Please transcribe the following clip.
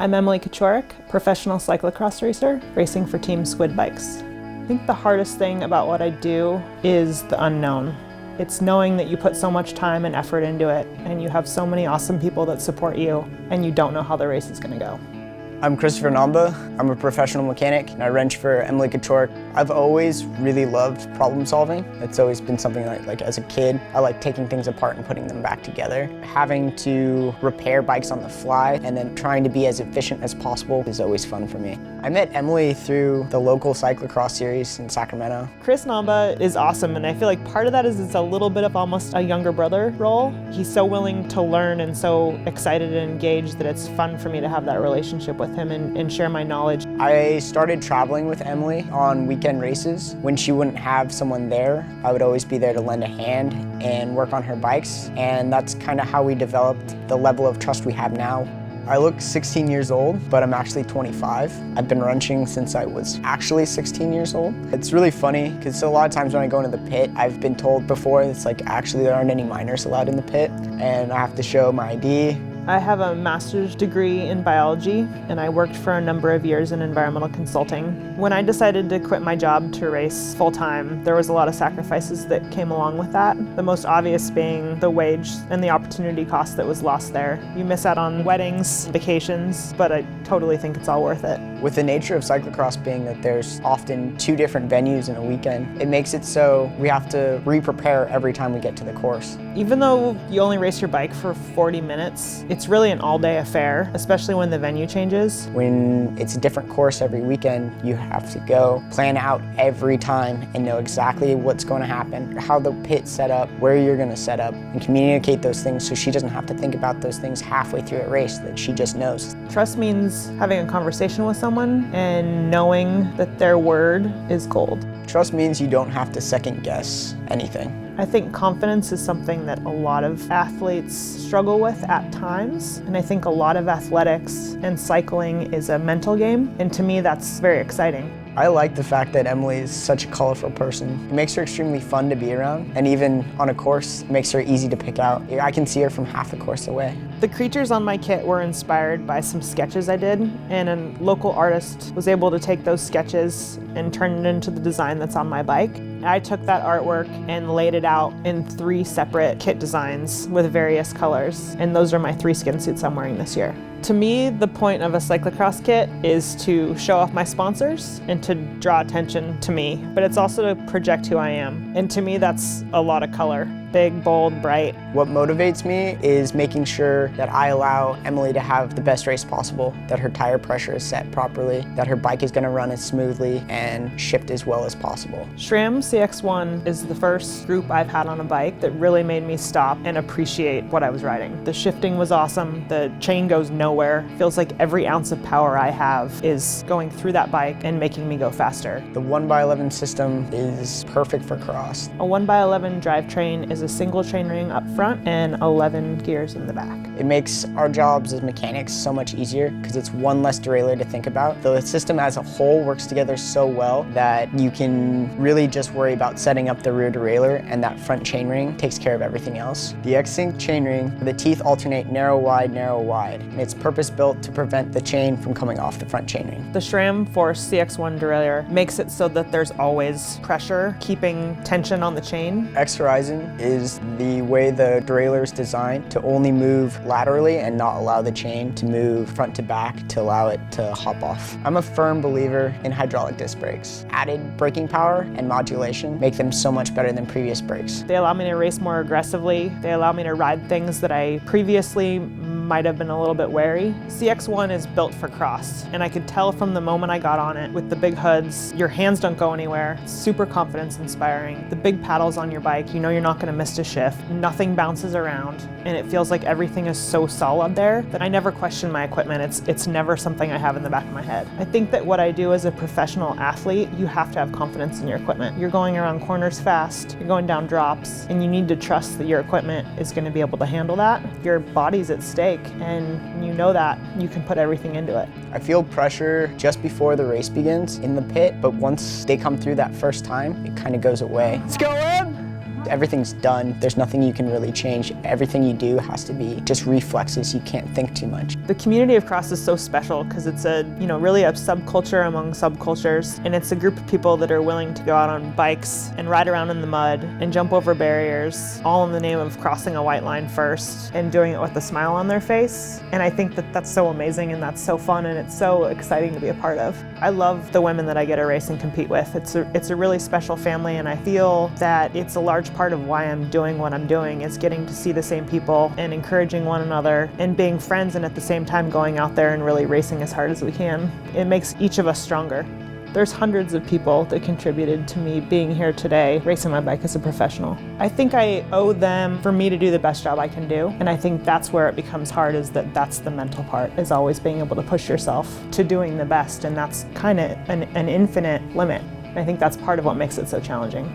I'm Emily Kaczorek, professional cyclocross racer, racing for Team Squid Bikes. I think the hardest thing about what I do is the unknown. It's knowing that you put so much time and effort into it, and you have so many awesome people that support you, and you don't know how the race is going to go. I'm Christopher Namba. I'm a professional mechanic, and I wrench for Emily Kaczorek. I've always really loved problem solving. It's always been something like as a kid, I like taking things apart and putting them back together. Having to repair bikes on the fly and then trying to be as efficient as possible is always fun for me. I met Emily through the local cyclocross series in Sacramento. Chris Namba is awesome, and I feel like part of that is it's a little bit of almost a younger brother role. He's so willing to learn and so excited and engaged that it's fun for me to have that relationship with him and share my knowledge. I started traveling with Emily on weekend races. When she wouldn't have someone there, I would always be there to lend a hand and work on her bikes, and that's kind of how we developed the level of trust we have now. I look 16 years old, but I'm actually 25. I've been wrenching since I was actually 16 years old. It's really funny because a lot of times when I go into the pit, I've been told before it's like actually there aren't any minors allowed in the pit, and I have to show my ID. I have a master's degree in biology, and I worked for a number of years in environmental consulting. When I decided to quit my job to race full-time, there was a lot of sacrifices that came along with that. The most obvious being the wage and the opportunity cost that was lost there. You miss out on weddings, vacations, but I totally think it's all worth it. With the nature of cyclocross being that there's often 2 different venues in a weekend, it makes it so we have to re-prepare every time we get to the course. Even though you only race your bike for 40 minutes, it's really an all-day affair, especially when the venue changes. When it's a different course every weekend, you have to go plan out every time and know exactly what's going to happen, how the pit's set up, where you're going to set up, and communicate those things so she doesn't have to think about those things halfway through a race, that she just knows. Trust means having a conversation with someone and knowing that their word is gold. Trust means you don't have to second guess anything. I think confidence is something that a lot of athletes struggle with at times, and I think a lot of athletics and cycling is a mental game, and to me that's very exciting. I like the fact that Emily is such a colorful person. It makes her extremely fun to be around, and even on a course, it makes her easy to pick out. I can see her from half the course away. The creatures on my kit were inspired by some sketches I did, and a local artist was able to take those sketches and turn it into the design that's on my bike. I took that artwork and laid it out in 3 separate kit designs with various colors, and those are my 3 skin suits I'm wearing this year. To me, the point of a cyclocross kit is to show off my sponsors and to draw attention to me, but it's also to project who I am. And to me, that's a lot of color. Big, bold, bright. What motivates me is making sure that I allow Emily to have the best race possible, that her tire pressure is set properly, that her bike is going to run as smoothly and shift as well as possible. SRAM CX1 is the first group I've had on a bike that really made me stop and appreciate what I was riding. The shifting was awesome, the chain goes nowhere. Feels like every ounce of power I have is going through that bike and making me go faster. The 1x11 system is perfect for cross. A 1x11 drivetrain is a single chainring up front and 11 gears in the back. It makes our jobs as mechanics so much easier because it's one less derailleur to think about. The system as a whole works together so well that you can really just worry about setting up the rear derailleur, and that front chainring takes care of everything else. The X-Sync chainring, the teeth alternate narrow, wide, and it's purpose-built to prevent the chain from coming off the front chainring. The SRAM Force CX1 derailleur makes it so that there's always pressure, keeping tension on the chain. X-Horizon is the way the derailleur is designed to only move laterally and not allow the chain to move front to back to allow it to hop off. I'm a firm believer in hydraulic disc brakes. Added braking power and modulation make them so much better than previous brakes. They allow me to race more aggressively. They allow me to ride things that I previously might have been a little bit wary. CX1 is built for cross, and I could tell from the moment I got on it with the big hoods, your hands don't go anywhere. It's super confidence inspiring. The big paddles on your bike, you know you're not going to miss a shift. Nothing bounces around, and it feels like everything is so solid there that I never question my equipment. It's never something I have in the back of my head. I think that what I do as a professional athlete, you have to have confidence in your equipment. You're going around corners fast, you're going down drops, and you need to trust that your equipment is going to be able to handle that. Your body's at stake, and you know that you can put everything into it. I feel pressure just before the race begins in the pit, but once they come through that first time, it kind of goes away. Let's go in! everything's done. There's nothing you can really change. Everything you do has to be just reflexes. You can't think too much. The community of cross is so special because it's really a subculture among subcultures, and it's a group of people that are willing to go out on bikes and ride around in the mud and jump over barriers, all in the name of crossing a white line first and doing it with a smile on their face. And I think that that's so amazing and that's so fun and it's so exciting to be a part of. I love the women that I get to race and compete with. It's a really special family, and I feel that it's a large part of why I'm doing what I'm doing is getting to see the same people and encouraging one another and being friends, and at the same time going out there and really racing as hard as we can. It makes each of us stronger. There's hundreds of people that contributed to me being here today, racing my bike as a professional. I think I owe them for me to do the best job I can do, and I think that's where it becomes hard, is that's the mental part, is always being able to push yourself to doing the best, and that's kind of an infinite limit. I think that's part of what makes it so challenging.